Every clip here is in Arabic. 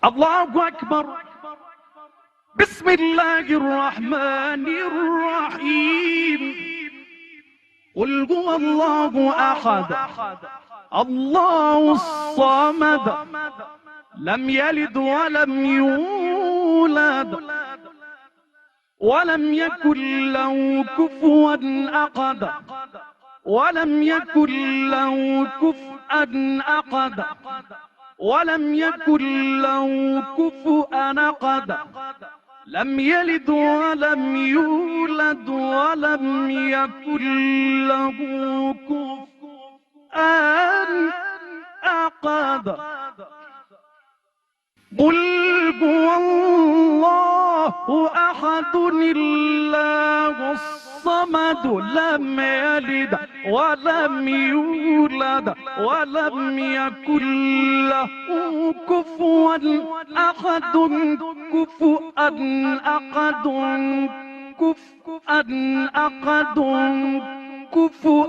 الله أكبر. بسم الله الرحمن الرحيم. قل هو الله أحد الله الصمد لم يلد ولم يولد ولم يكن له كفوا أحد ولم يكن له كفوا أحد ولم يكن له كفوا أحد لم يلد ولم يولد ولم يكن له كفوا أحد. قل هو الله أحد الله الصمد لم يلد ولم يولد ولم يكن له كفوا أحد كفوا أحد كفوا أحد كفوا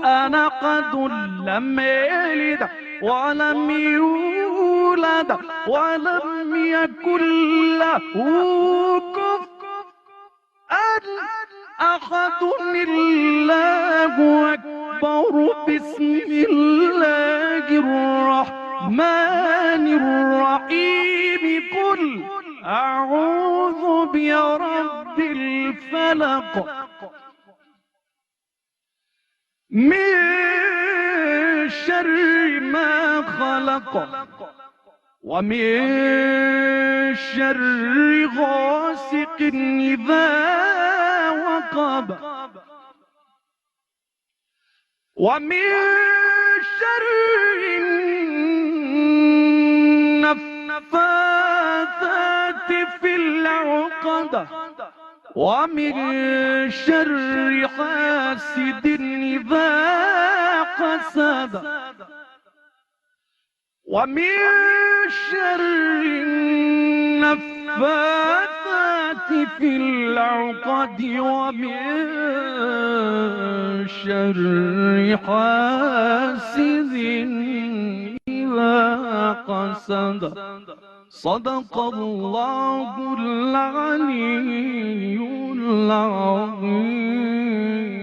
أحد لم يلد ولم يولد ولم يكن له كفوا أحد. الله أكبر. بسم الله الرحمن الرحيم. قل أعوذ برب الفلق من شر ما خلق ومن شر غاسق إذا وقب ومن شر النفاثات في العقد ومن شر حاسد إذا حسد ومن شر النفاثات في العقد ومن شر حاسد إذا حسد. صدق الله العلي العظيم.